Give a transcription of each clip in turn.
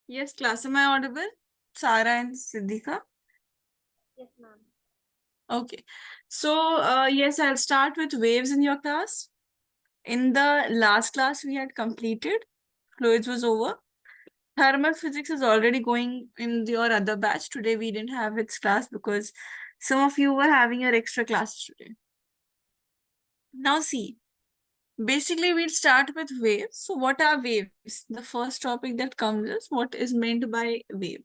Yes, class. Am I audible? Sara and Siddhika. Yes, ma'am. Okay. So, yes, I'll start with waves in your class. In the last class we had completed, fluids was over. Thermal physics is already going in your other batch. Today we didn't have its class because some of you were having your extra classes today. Now see, basically we'll start with waves. So what are waves? The first topic that comes is what is meant by wave.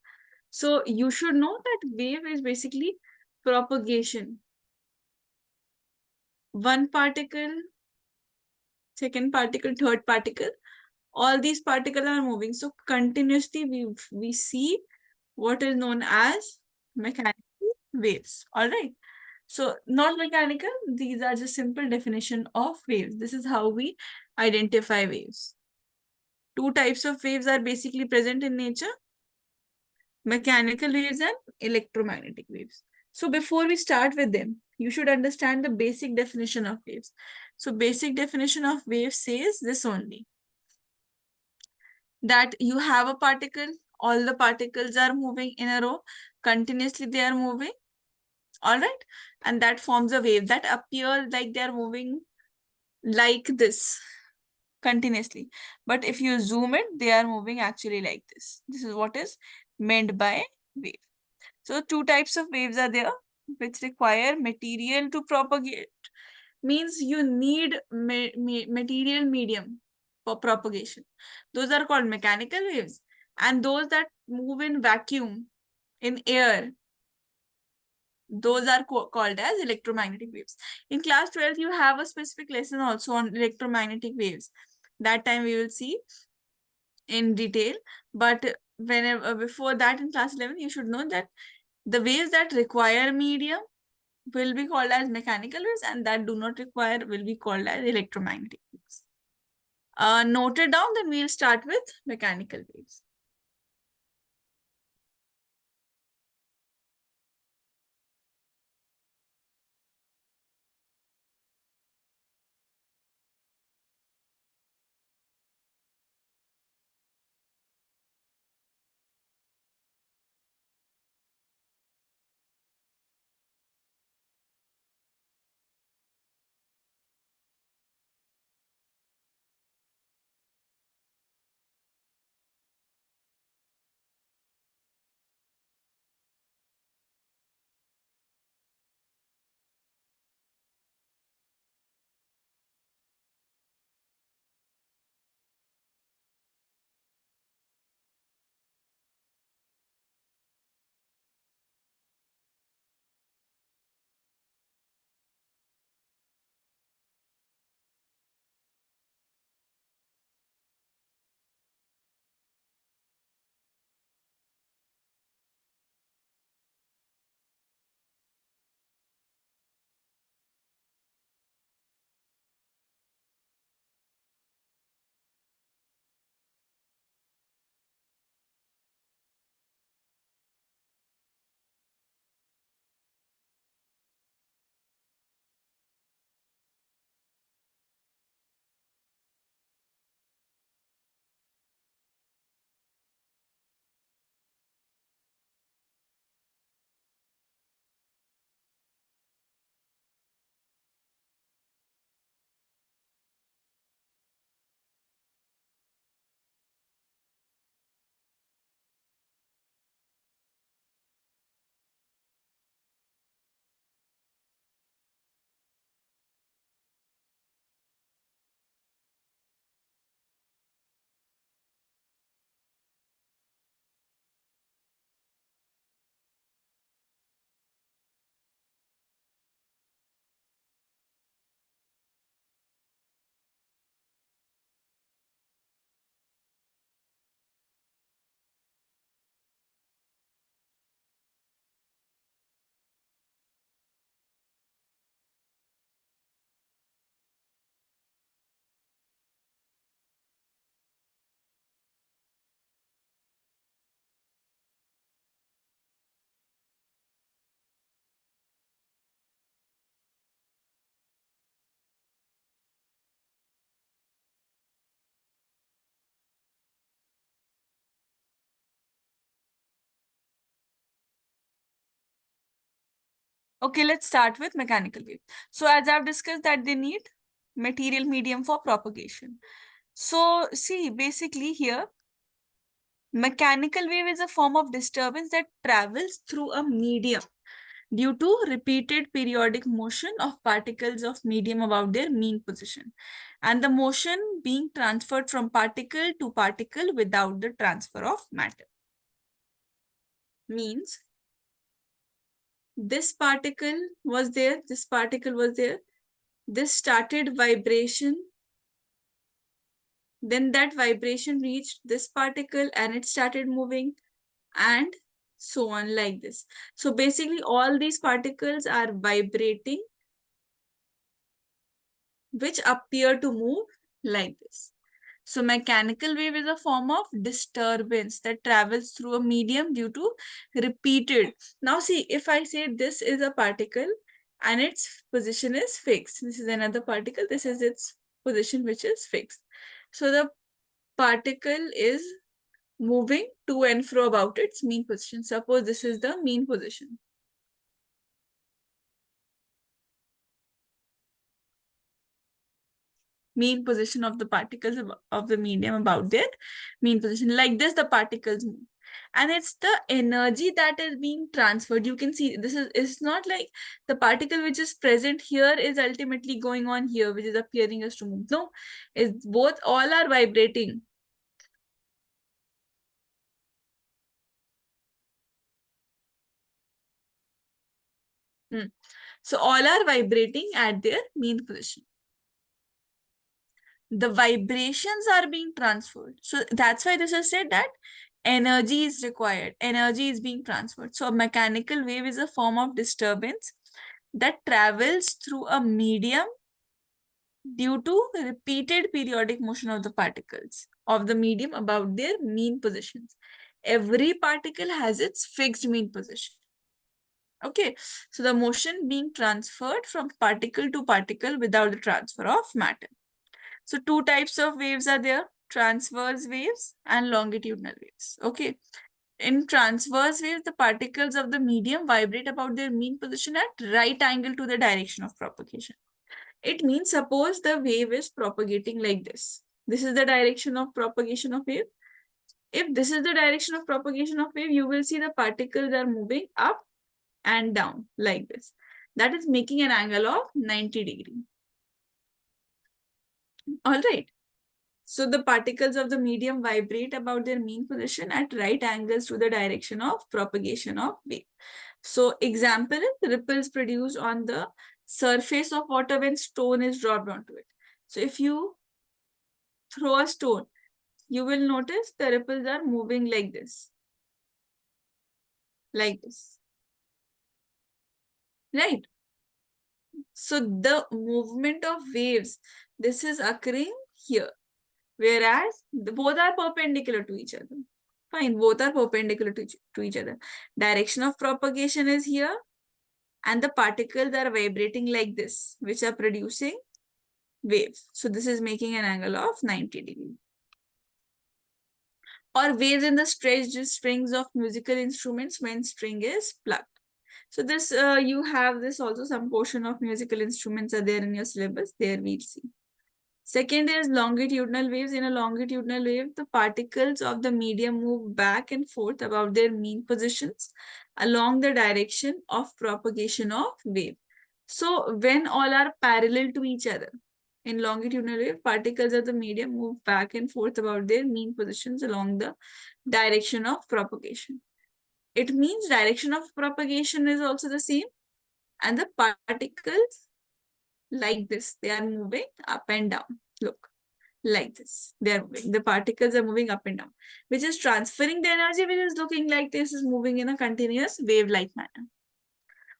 So you should know that wave is basically propagation. One particle, second particle, third particle, all these particles are moving. So continuously we see what is known as mechanical waves. All right. So not mechanical, these are just simple definition of waves. This is how we identify waves. Two types of waves are basically present in nature: mechanical waves and electromagnetic waves. So before we start with them, you should understand the basic definition of waves. So basic definition of wave says this only, that you have a particle, all the particles are moving in a row, continuously they are moving, all right, and that forms a wave that appear like they are moving like this continuously. But if you zoom it, they are moving actually like this. This is what is meant by wave. So two types of waves are there which require material to propagate. Means you need material medium for propagation. Those are called mechanical waves. And those that move in vacuum, in air, those are called as electromagnetic waves. In class 12th, you have a specific lesson also on electromagnetic waves. That time we will see in detail. But whenever before that in class 11, you should know that the waves that require medium will be called as mechanical waves, and that do not require will be called as electromagnetic waves. Noted down, then we'll start with mechanical waves. Okay, let's start with mechanical wave. So as I've discussed that they need material medium for propagation. So see, basically here, mechanical wave is a form of disturbance that travels through a medium due to repeated periodic motion of particles of medium about their mean position, and the motion being transferred from particle to particle without the transfer of matter. Means this particle was there, this particle was there, this started vibration, then that vibration reached this particle and it started moving, and so on, like this. So basically all these particles are vibrating, which appear to move like this. So mechanical wave is a form of disturbance that travels through a medium due to repeated. Now see, if I say this is a particle and its position is fixed, this is another particle, this is its position which is fixed. So the particle is moving to and fro about its mean position. Suppose this is the mean position. Mean position of the particles of the medium about their mean position. Like this, the particles move. And it's the energy that is being transferred. You can see this is, it's not like the particle which is present here is ultimately going on here, which is appearing as to move. No, it's both, all are vibrating. So all are vibrating at their mean position. The vibrations are being transferred. So that's why this is said that energy is required. Energy is being transferred. So a mechanical wave is a form of disturbance that travels through a medium due to repeated periodic motion of the particles of the medium about their mean positions. Every particle has its fixed mean position. Okay, so the motion being transferred from particle to particle without the transfer of matter. So two types of waves are there, transverse waves and longitudinal waves. Okay. In transverse waves, the particles of the medium vibrate about their mean position at right angle to the direction of propagation. It means suppose the wave is propagating like this. This is the direction of propagation of wave. If this is the direction of propagation of wave, you will see the particles are moving up and down like this. That is making an angle of 90 degree. All right. So the particles of the medium vibrate about their mean position at right angles to the direction of propagation of wave. So example is ripples produced on the surface of water when stone is dropped onto it. So if you throw a stone, you will notice the ripples are moving like this. Like this. Right? So the movement of waves, this is occurring here. Whereas both are perpendicular to each other. Fine, both are perpendicular to each other. Direction of propagation is here, and the particles are vibrating like this, which are producing waves. So this is making an angle of 90 degrees. Or waves in the stretched strings of musical instruments when string is plucked. So this, you have this also, some portion of musical instruments are there in your syllabus. There we'll see. Second is longitudinal waves. In a longitudinal wave, the particles of the medium move back and forth about their mean positions along the direction of propagation of wave. So when all are parallel to each other, in longitudinal wave, particles of the medium move back and forth about their mean positions along the direction of propagation. It means direction of propagation is also the same, and the particles like this, they are moving up and down. Look, like this. They are moving. The particles are moving up and down, which is transferring the energy, which is looking like this, is moving in a continuous wave-like manner.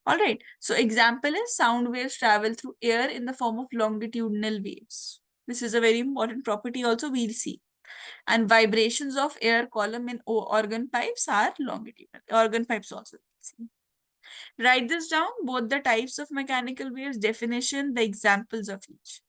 All right. So example is sound waves travel through air in the form of longitudinal waves. This is a very important property also we'll see. And vibrations of air column in organ pipes are longitudinal. Organ pipes also. Write this down, both the types of mechanical waves, definition, the examples of each.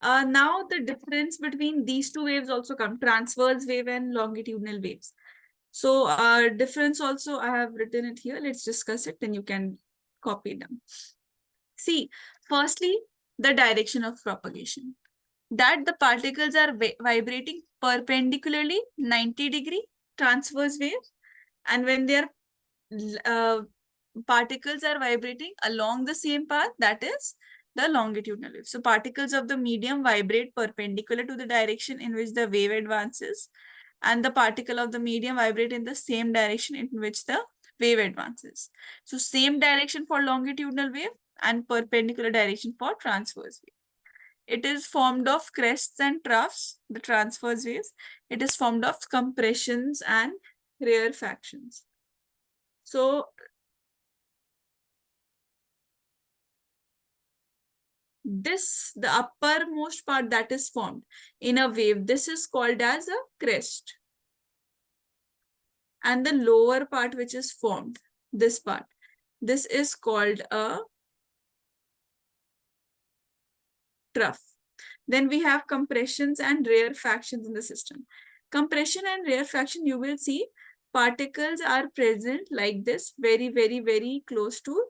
Now the difference between these two waves also come, transverse wave and longitudinal waves. So difference also, I have written it here. Let's discuss it, then you can copy it down. See, firstly, the direction of propagation. That the particles are vibrating perpendicularly 90-degree transverse wave, and when they are particles are vibrating along the same path, that is the longitudinal wave. So particles of the medium vibrate perpendicular to the direction in which the wave advances, and the particle of the medium vibrate in the same direction in which the wave advances. So same direction for longitudinal wave and perpendicular direction for transverse wave. It is formed of crests and troughs, the transverse waves. It is formed of compressions and rarefactions. So this, the uppermost part that is formed in a wave, this is called as a crest. And the lower part which is formed, this part, this is called a trough. Then we have compressions and rarefactions in the system. Compression and rarefaction, you will see particles are present like this, very, very, very close to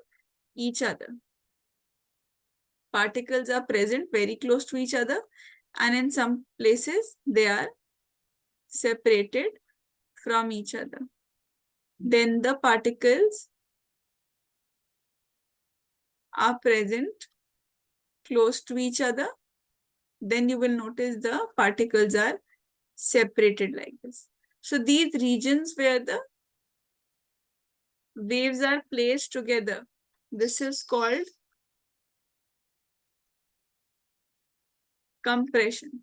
each other. Particles are present very close to each other, and in some places they are separated from each other. Then the particles are present close to each other. Then you will notice the particles are separated like this. So these regions where the waves are placed together, this is called compression.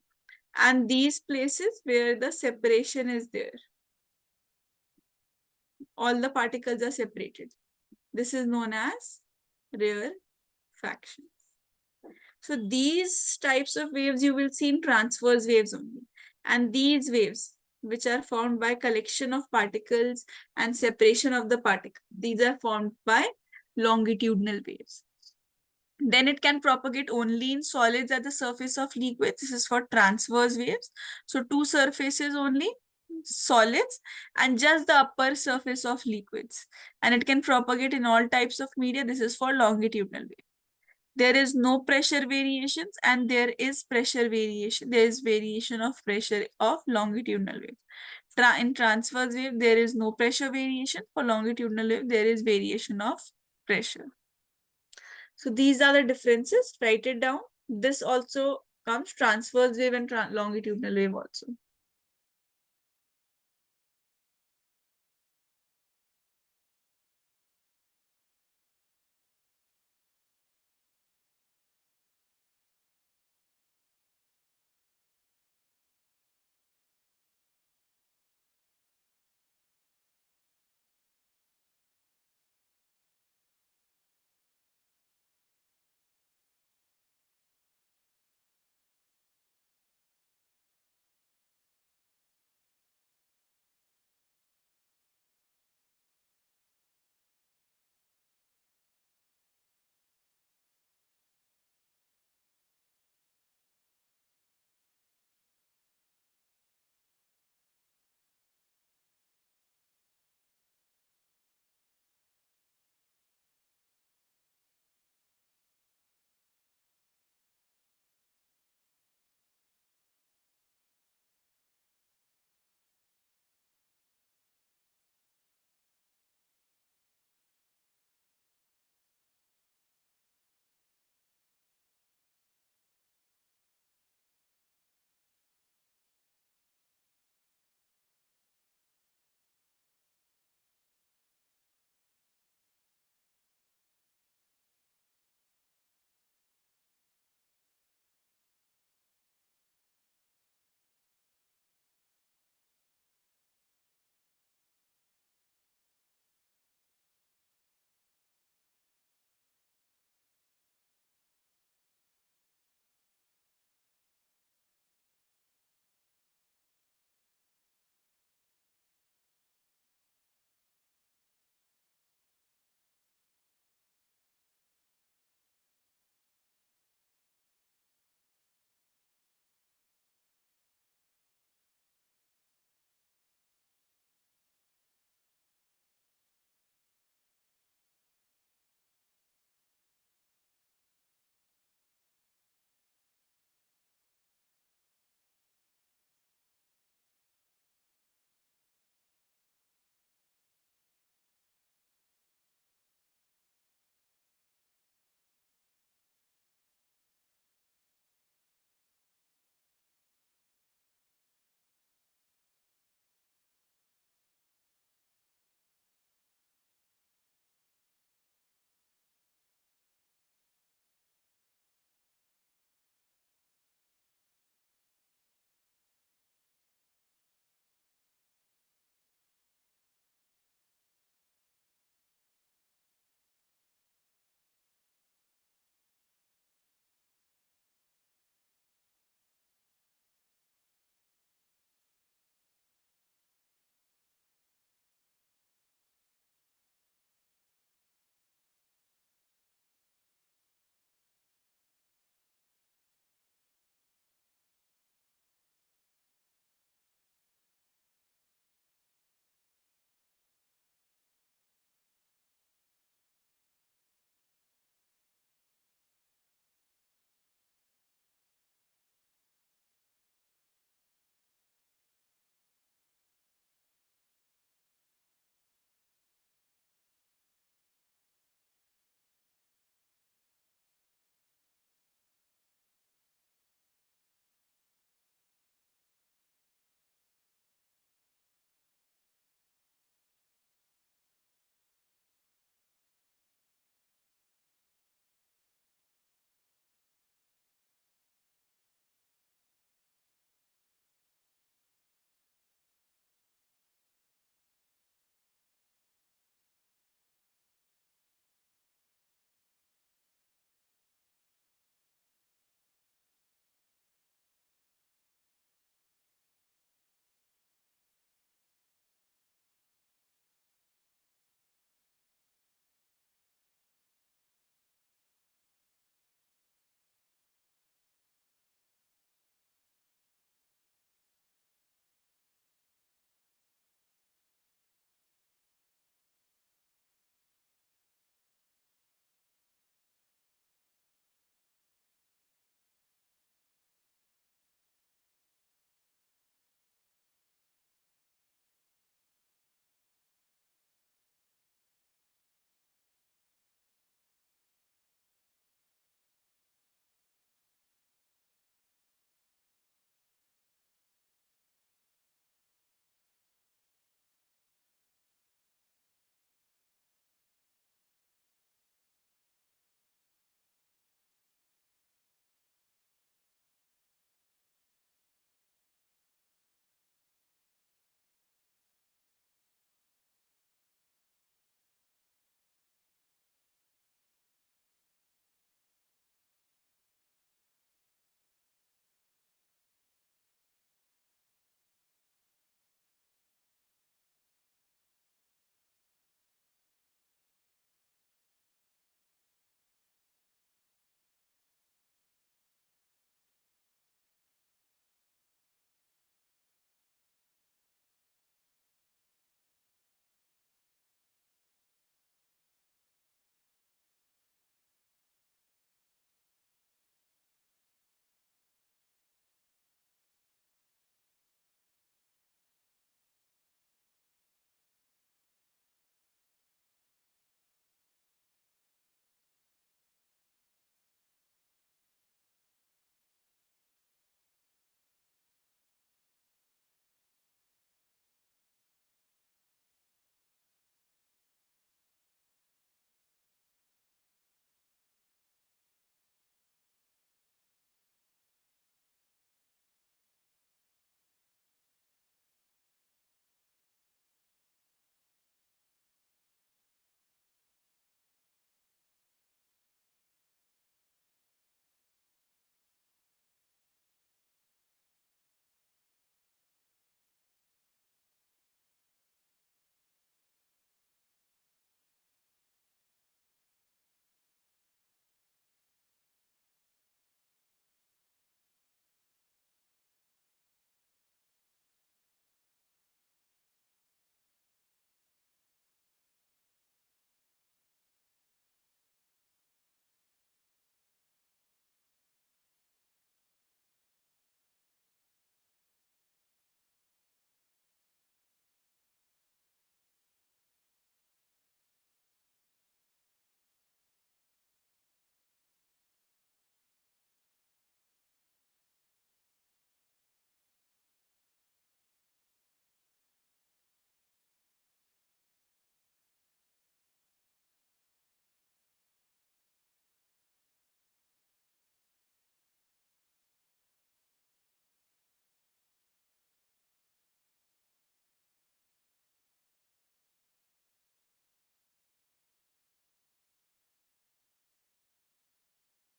And these places where the separation is there, all the particles are separated. This is known as rarefaction. So these types of waves you will see in transverse waves only. And these waves, which are formed by collection of particles and separation of the particle, these are formed by longitudinal waves. Then it can propagate only in solids at the surface of liquids. This is for transverse waves. So two surfaces only, solids, and just the upper surface of liquids. And it can propagate in all types of media. This is for longitudinal wave. There is no pressure variations, and there is pressure variation. There is variation of pressure of longitudinal wave. In transverse wave, there is no pressure variation. For longitudinal wave, there is variation of pressure. So these are the differences. Write it down. This also comes transverse wave and longitudinal wave also.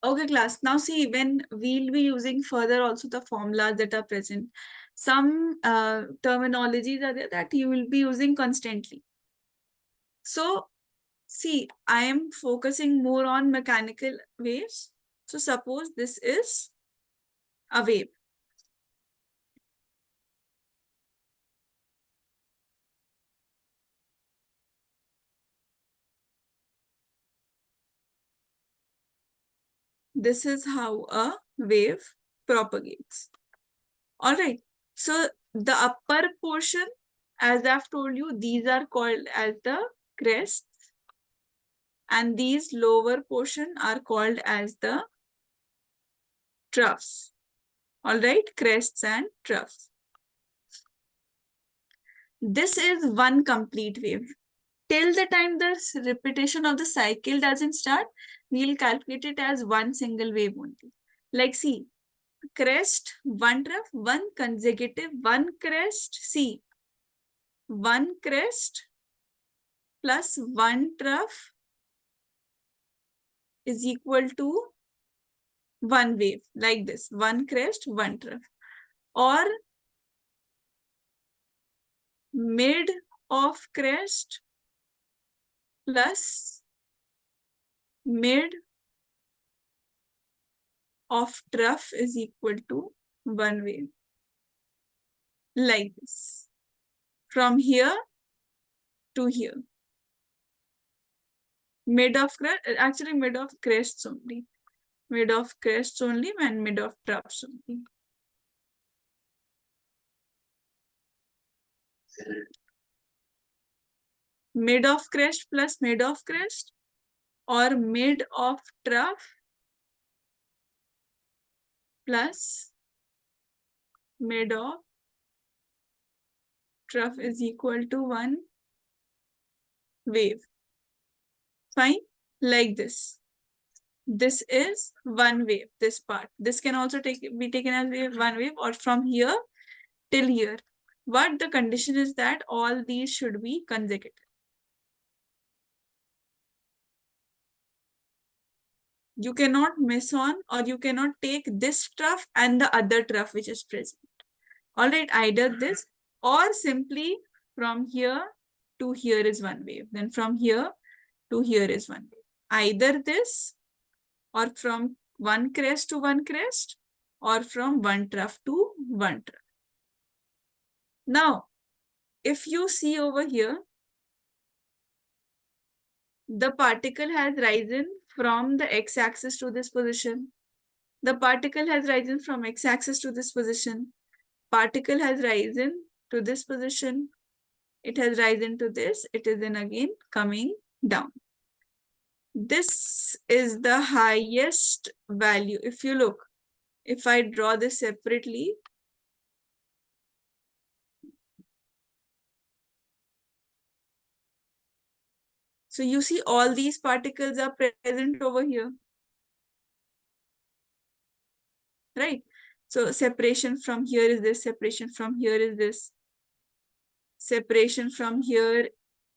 Okay, class. Now see, when we'll be using further also the formulas that are present, some terminologies are there that you will be using constantly. So see, I am focusing more on mechanical waves. So suppose this is a wave. This is how a wave propagates. All right. So the upper portion, as I've told you, these are called as the crests, and these lower portion are called as the troughs. All right, crests and troughs. This is one complete wave. Till the time the repetition of the cycle doesn't start, we'll calculate it as one single wave only. Like see, crest, one trough, one consecutive, one crest. See, one crest plus one trough is equal to one wave, like this, one crest, one trough. Or mid of crest plus mid of trough is equal to one wave, like this, from here to here. Mid of crest, actually mid of crests only, mid of crests only and mid of troughs only. Mid of crest plus mid of crest, or mid of trough plus mid of trough is equal to one wave. Fine, like this. This is one wave, this part. This can also be taken as wave, one wave, or from here till here. But the condition is that all these should be consecutive. You cannot miss on, or you cannot take this trough and the other trough which is present. All right, either this or simply from here to here is one wave. Then from here to here is one wave. Either this, or from one crest to one crest, or from one trough to one trough. Now, if you see over here, the particle has risen from the x-axis to this position. The particle has risen from x-axis to this position. Particle has risen to this position. It has risen to this. It is then again coming down. This is the highest value. If you look, if I draw this separately, so you see all these particles are present over here, right? So separation from here is this, separation from here is this, separation from here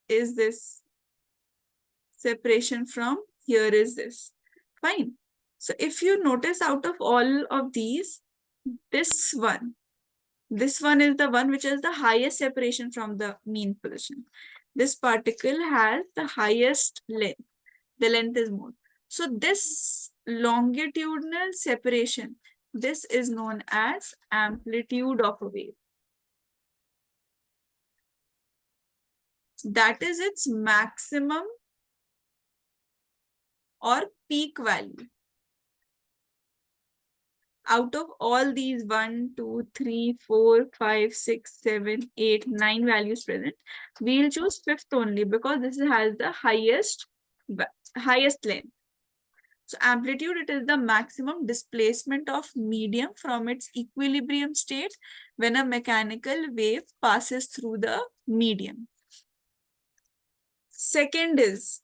is this, separation from here is this. Fine. So if you notice, out of all of these, this one is the one which has the highest separation from the mean position. This particle has the highest length. The length is more. So this longitudinal separation, this is known as amplitude of a wave. That is its maximum or peak value. Out of all these 1, 2, 3, 4, 5, 6, 7, 8, 9 values present, we'll choose fifth only because this has the highest length. So amplitude, it is the maximum displacement of medium from its equilibrium state when a mechanical wave passes through the medium. Second is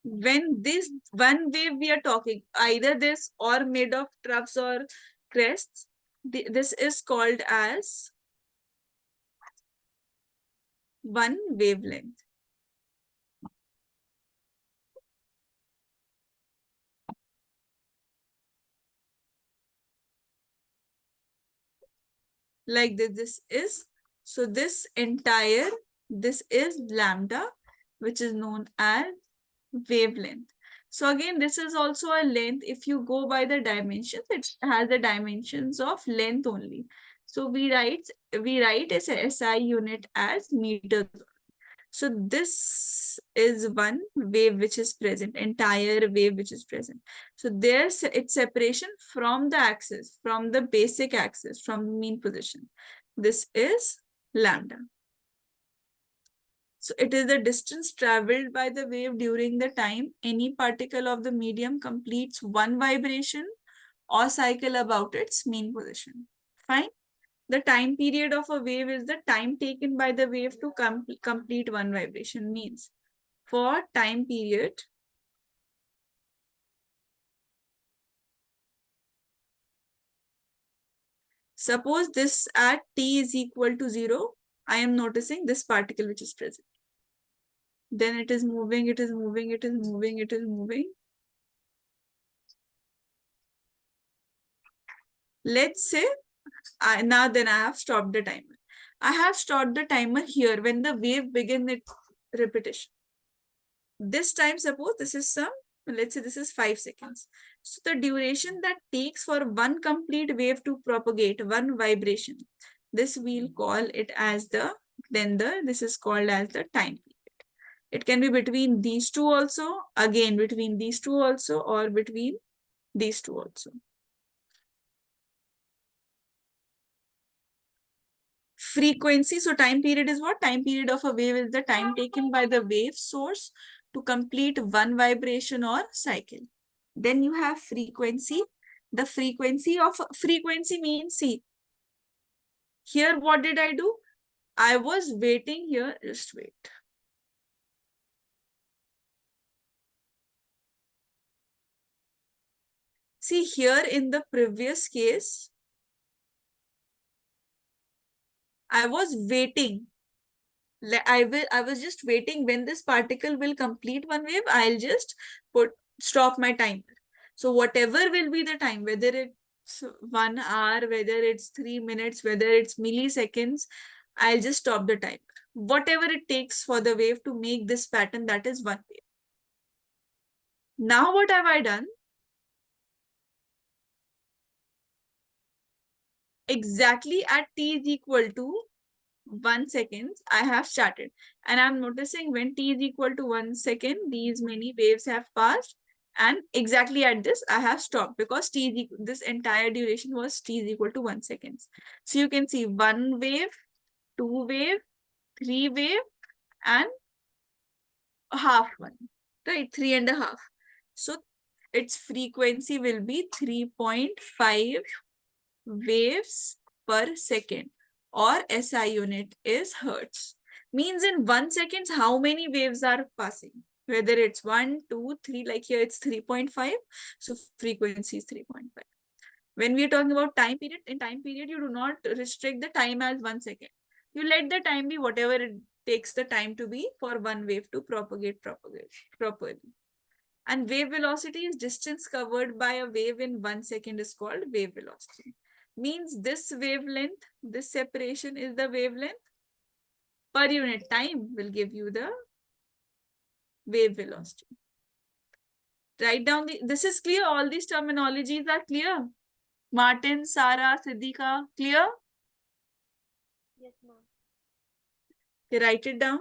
when this one wave we are talking, either this or made of troughs or crests, this is called as one wavelength. Like this. So this is lambda, which is known as wavelength. So again, this is also a length. If you go by the dimensions, it has the dimensions of length only. So we write as a SI unit as meters. So this is one wave which is present, entire wave which is present. So there's its separation from the axis, from the basic axis, from the mean position. This is lambda. So it is the distance traveled by the wave during the time any particle of the medium completes one vibration or cycle about its mean position. Fine. The time period of a wave is the time taken by the wave to complete one vibration. Means for time period, suppose this at t is equal to 0, I am noticing this particle which is present. Then it is moving, it is moving, it is moving, it is moving. Let's say then I have stopped the timer. I have stopped the timer here when the wave begins its repetition. This time, suppose this is let's say this is 5 seconds. So the duration that takes for one complete wave to propagate, one vibration, this we'll call it as this is called as the time period. It can be between these two also, again between these two also, or between these two also. Frequency. So time period is what? Time period of a wave is the time taken by the wave source to complete one vibration or cycle. Then you have frequency. The frequency means, see, here what did I do? I was waiting here. Just wait. See, here in the previous case, I was waiting. I was just waiting when this particle will complete one wave. I'll just stop my timer. So whatever will be the time, whether it's 1 hour, whether it's 3 minutes, whether it's milliseconds, I'll just stop the timer. Whatever it takes for the wave to make this pattern, that is one wave. Now what have I done? Exactly at t is equal to 1 second, I have started. And I'm noticing when t is equal to 1 second, these many waves have passed. And exactly at this, I have stopped because this entire duration was t is equal to 1 second. So you can see 1 wave, 2 wave, 3 wave, and half one, right? 3.5. So its frequency will be 3.5 waves per second, or SI unit is hertz. Means in 1 second, how many waves are passing? Whether it's 1, 2, 3, like here it's 3.5. So frequency is 3.5. When we are talking about time period, in time period, you do not restrict the time as 1 second. You let the time be whatever it takes the time to be for one wave to propagate properly. And wave velocity is distance covered by a wave in 1 second is called wave velocity. Means this wavelength, this separation is the wavelength per unit time will give you the wave velocity. Write down this is clear. All these terminologies are clear. Martin, Sarah, Siddhika, clear? Yes, ma'am. Okay, write it down.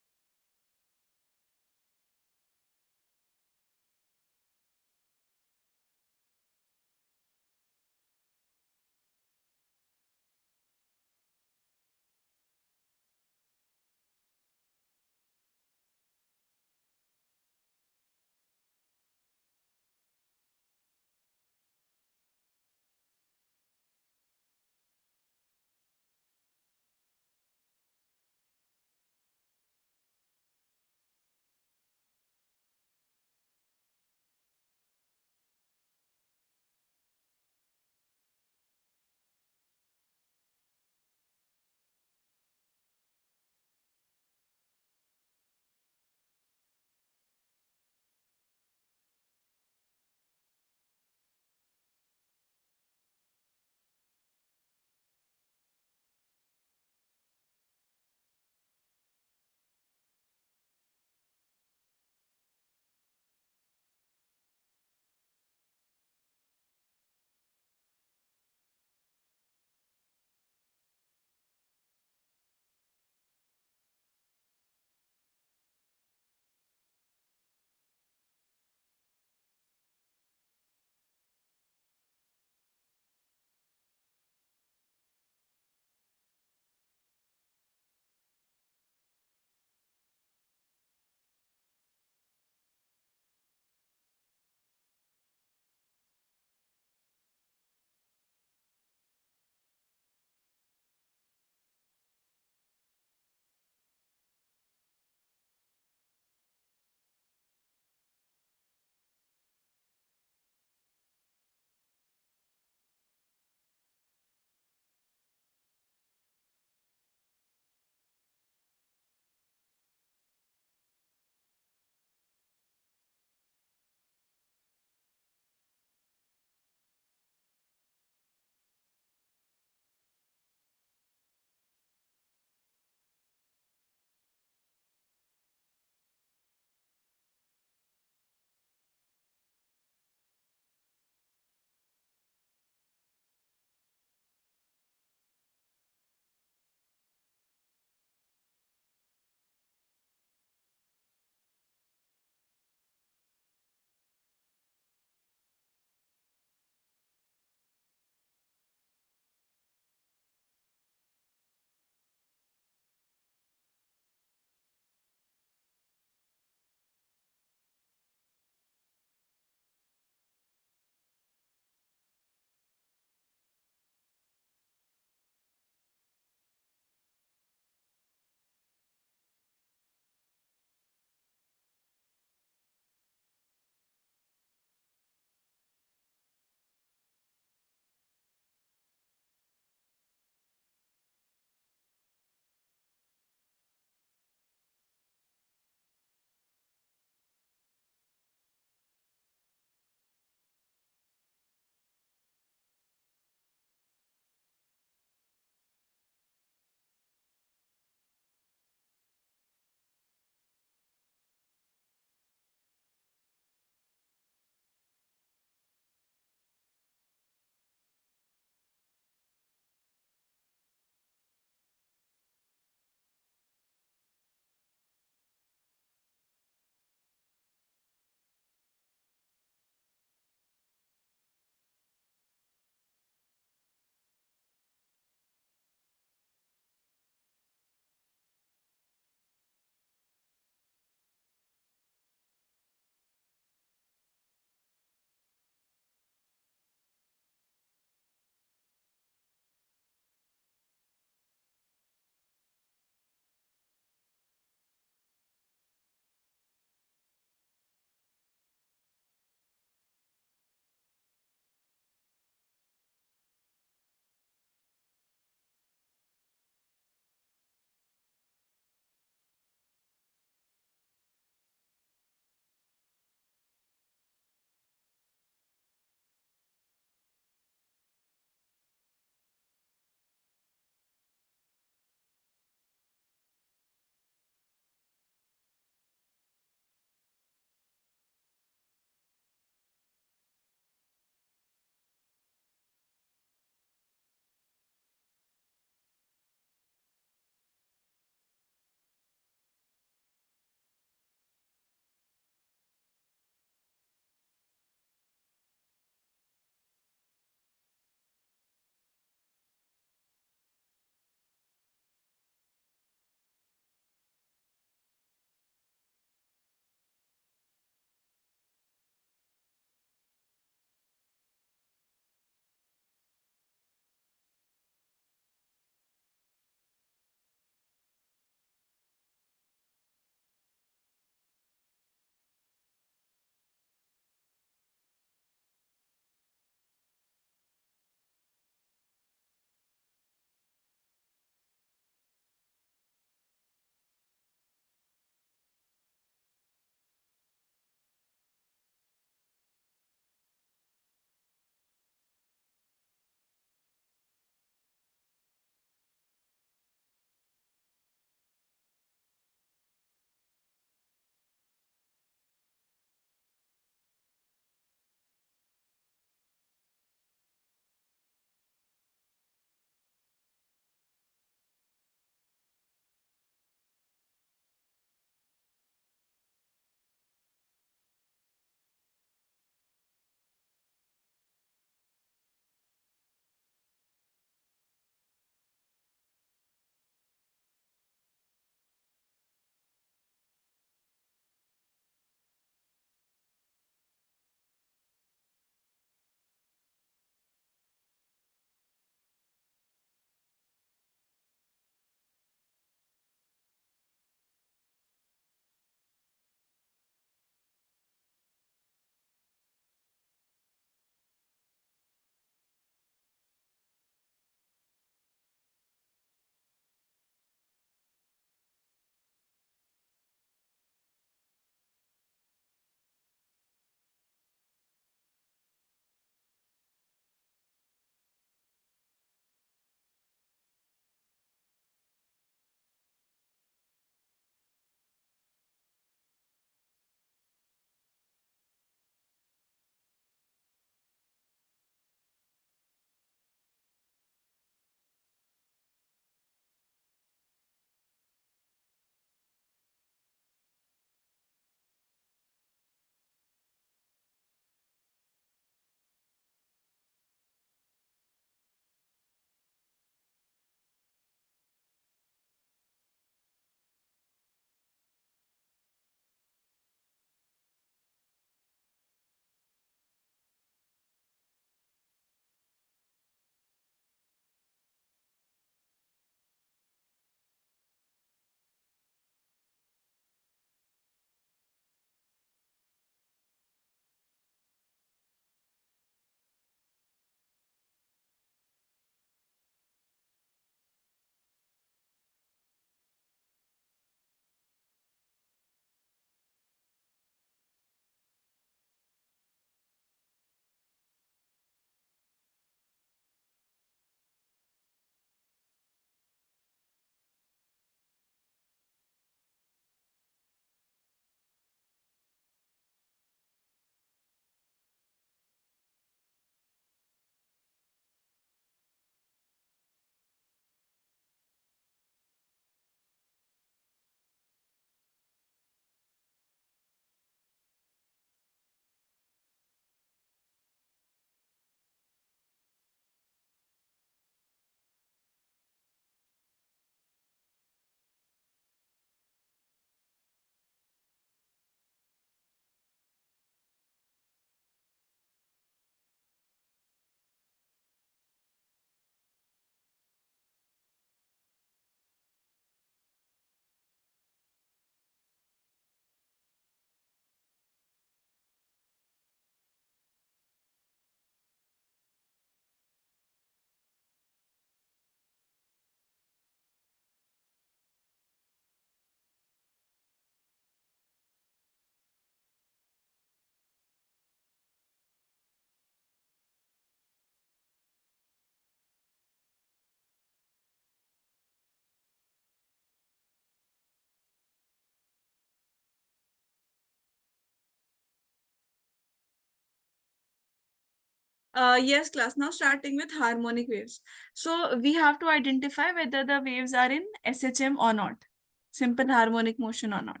Yes, class. Now starting with harmonic waves. So we have to identify whether the waves are in SHM or not. Simple harmonic motion or not.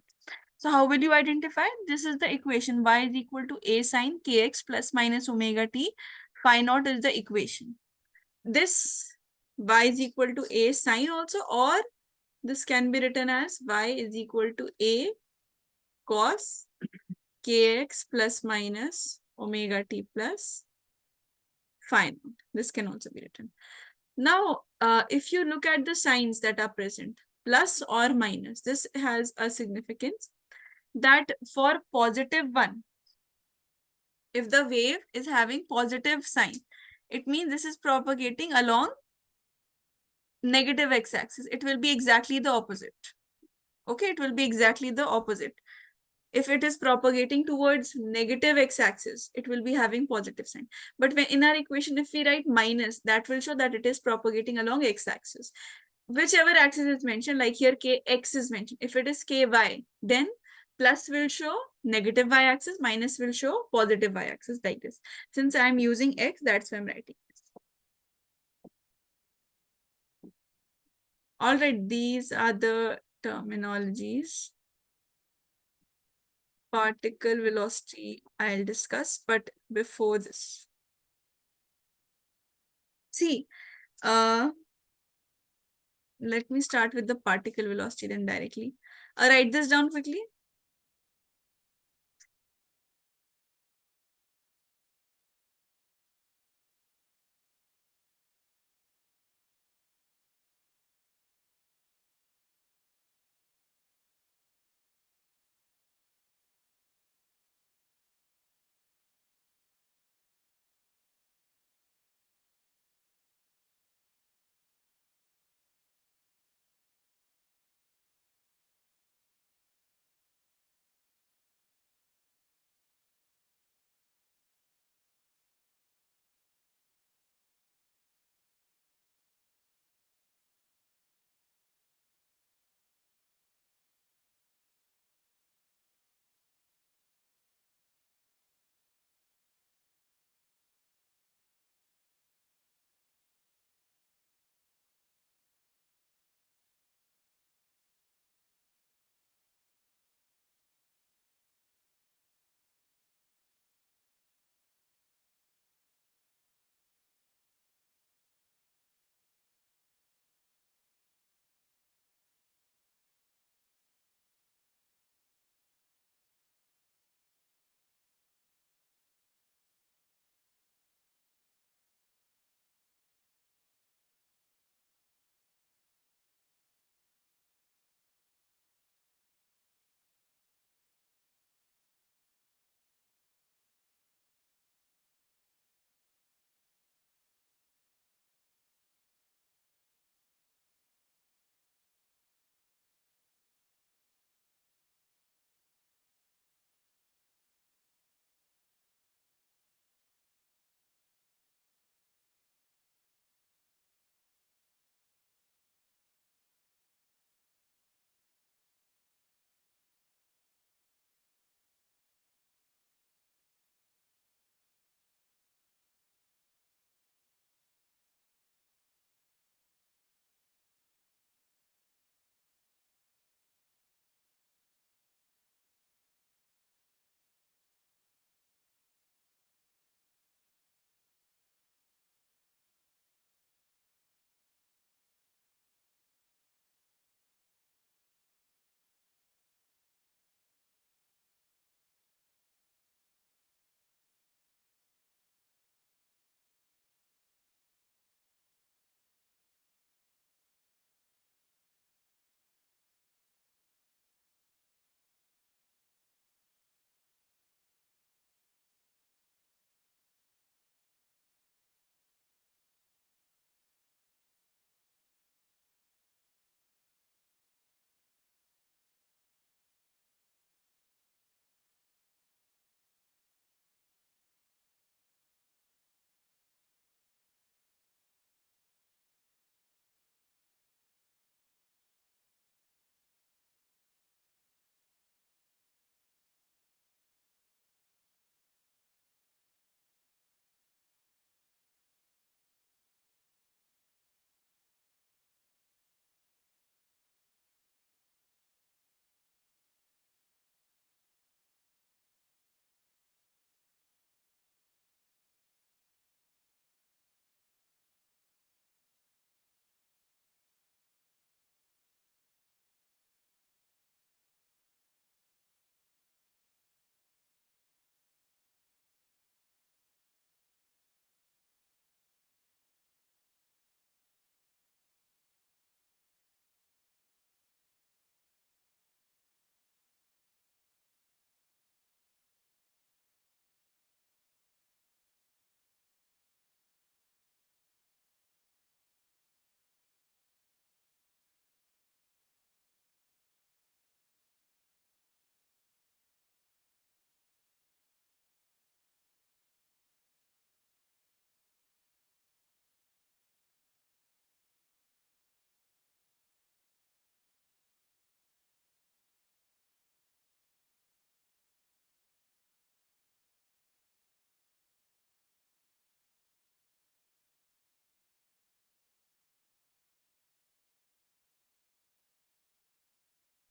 So how will you identify? This is the equation. Y is equal to A sine kx plus minus omega t. Phi naught is the equation. This y is equal to A sine also, or this can be written as y is equal to A cos kx plus minus omega t plus phi naught. This can also be written. Now, if you look at the signs that are present, plus or minus, this has a significance that for positive one, if the wave is having positive sign, it means this is propagating along negative x-axis. It will be exactly the opposite. Okay, it will be exactly the opposite. If it is propagating towards negative x-axis, it will be having positive sign. But when in our equation, if we write minus, that will show that it is propagating along x-axis. Whichever axis is mentioned, like here kx is mentioned. If it is ky, then plus will show negative y-axis, minus will show positive y-axis, like this. Since I am using x, that's why I'm writing this. All right, these are the terminologies. Particle velocity I'll discuss, but before this, see, let me start with the particle velocity then directly. Write this down quickly.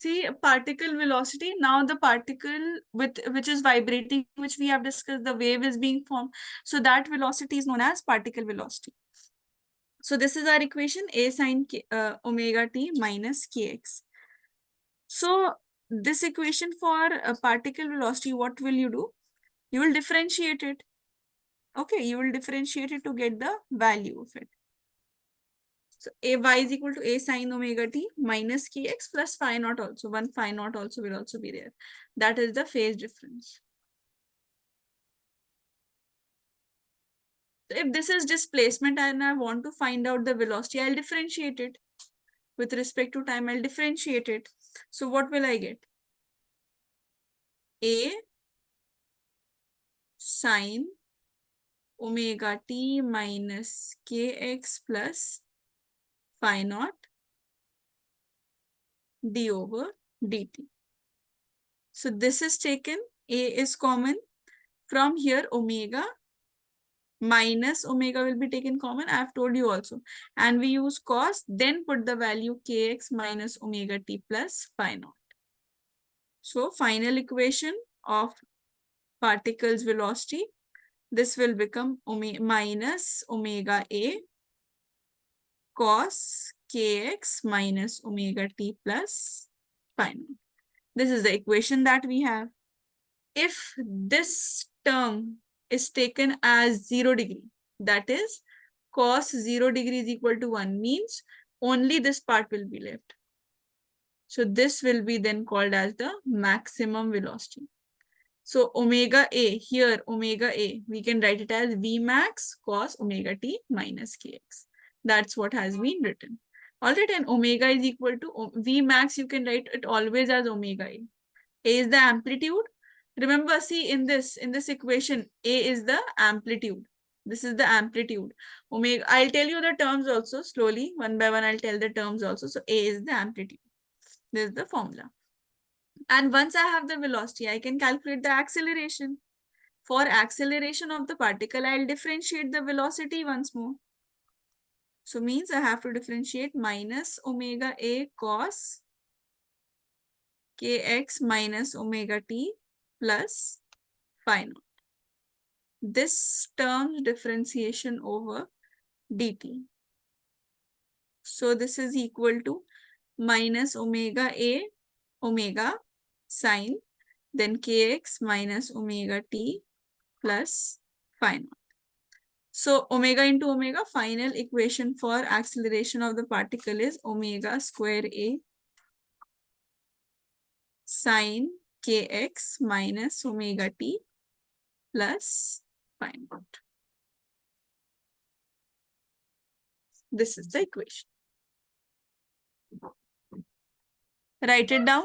See, particle velocity. Now the particle with which is vibrating, which we have discussed, the wave is being formed. So that velocity is known as particle velocity. So this is our equation, a sine omega t minus kx. So this equation for a particle velocity, what will you do? You will differentiate it. Okay, you will differentiate it to get the value of it. So a y is equal to a sine omega t minus kx plus phi naught also. One phi naught also will also be there. That is the phase difference. So if this is displacement and I want to find out the velocity, I'll differentiate it. With respect to time, I'll differentiate it. So what will I get? A sine omega t minus kx plus phi naught d over dt. So this is taken, a is common. From here, omega minus omega will be taken common. I have told you also. And we use cos, then put the value kx minus omega t plus phi naught. So final equation of particles velocity, this will become minus omega a cos kx minus omega t plus phi naught. This is the equation that we have. If this term is taken as 0 degree, that is cos 0 degree is equal to 1, means only this part will be left. So this will be then called as the maximum velocity. So omega a, here omega a, we can write it as V max cos omega t minus kx. That's what has been written. Alright, and omega is equal to V max, you can write it always as omega a. A is the amplitude. Remember, see in this equation, A is the amplitude. This is the amplitude. Omega, I'll tell you the terms also slowly. One by one, I'll tell the terms also. So A is the amplitude. This is the formula. And once I have the velocity, I can calculate the acceleration. For acceleration of the particle, I'll differentiate the velocity once more. So means I have to differentiate minus omega A cos kx minus omega t plus phi naught. This term's differentiation over dt. So this is equal to minus omega a omega sine, then kx minus omega t plus phi naught. So omega into omega, final equation for acceleration of the particle is omega square a sine kx minus omega t plus phi naught. This is the equation. Write it down.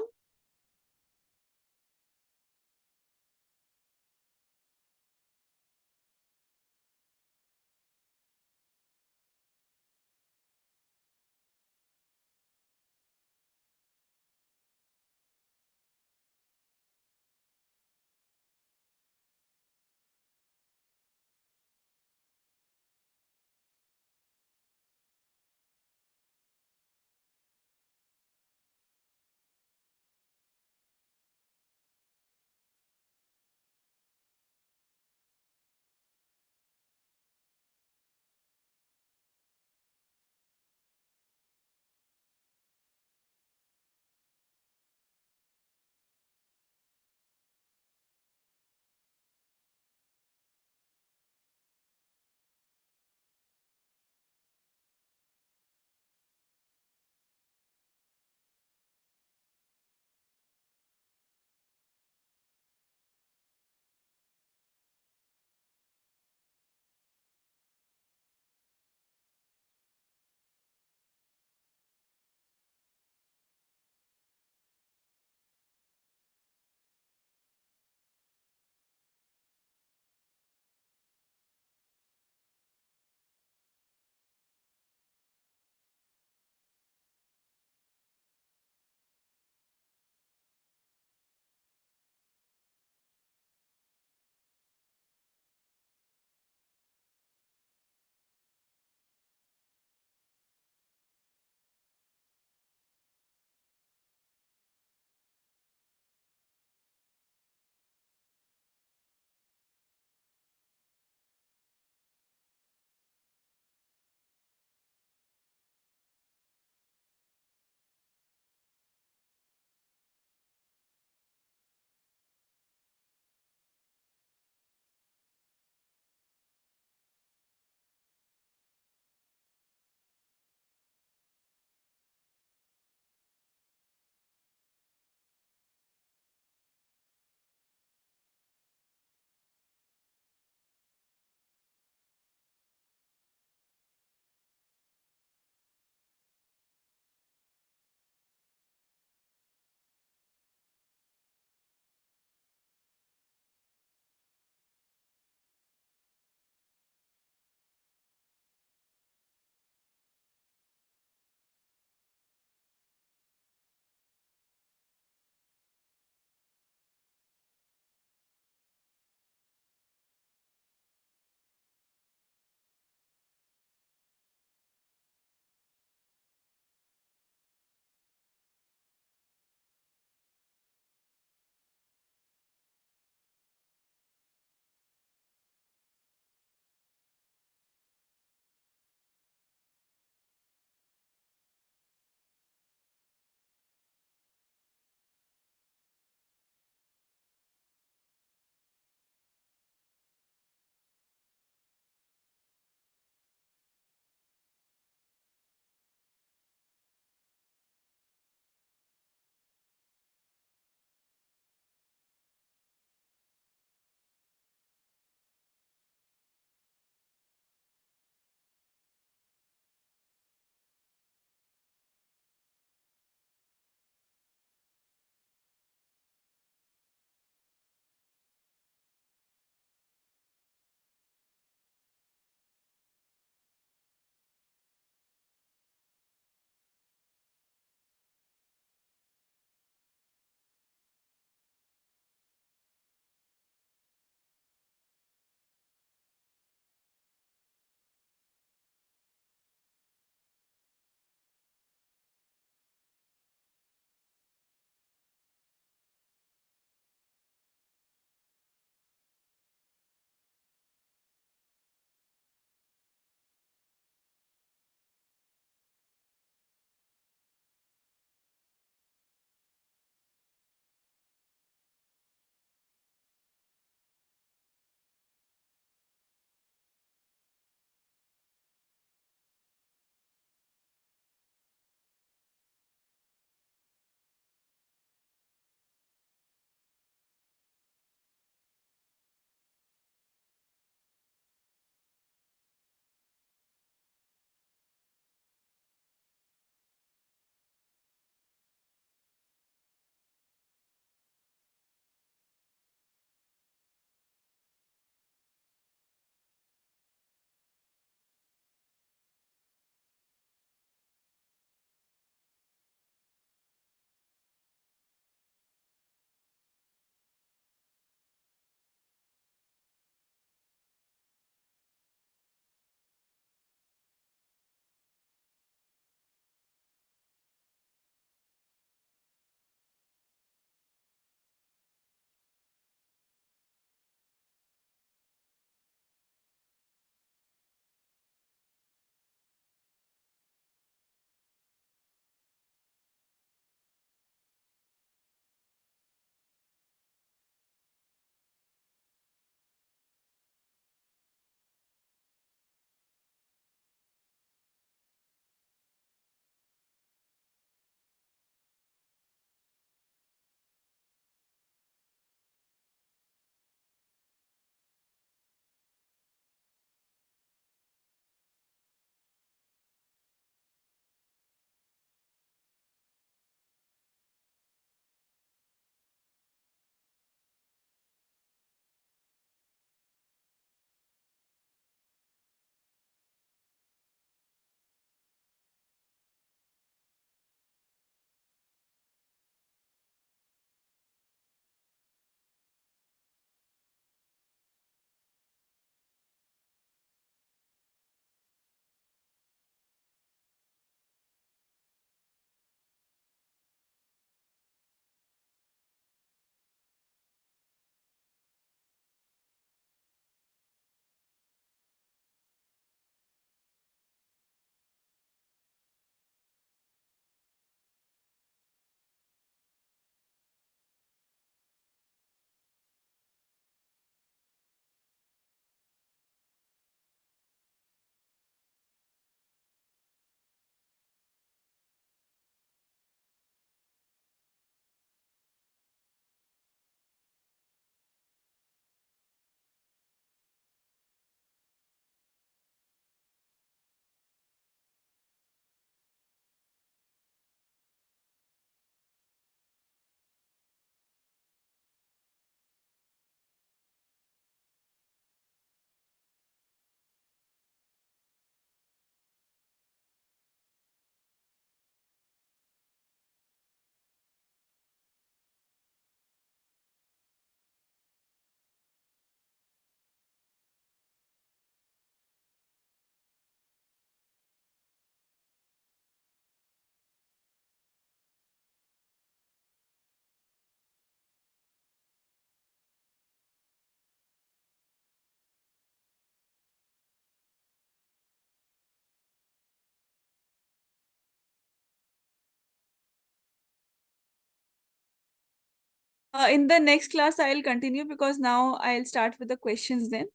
In the next class, I'll continue because now I'll start with the questions then.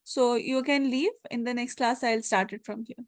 So you can leave. In the next class, I'll start it from here.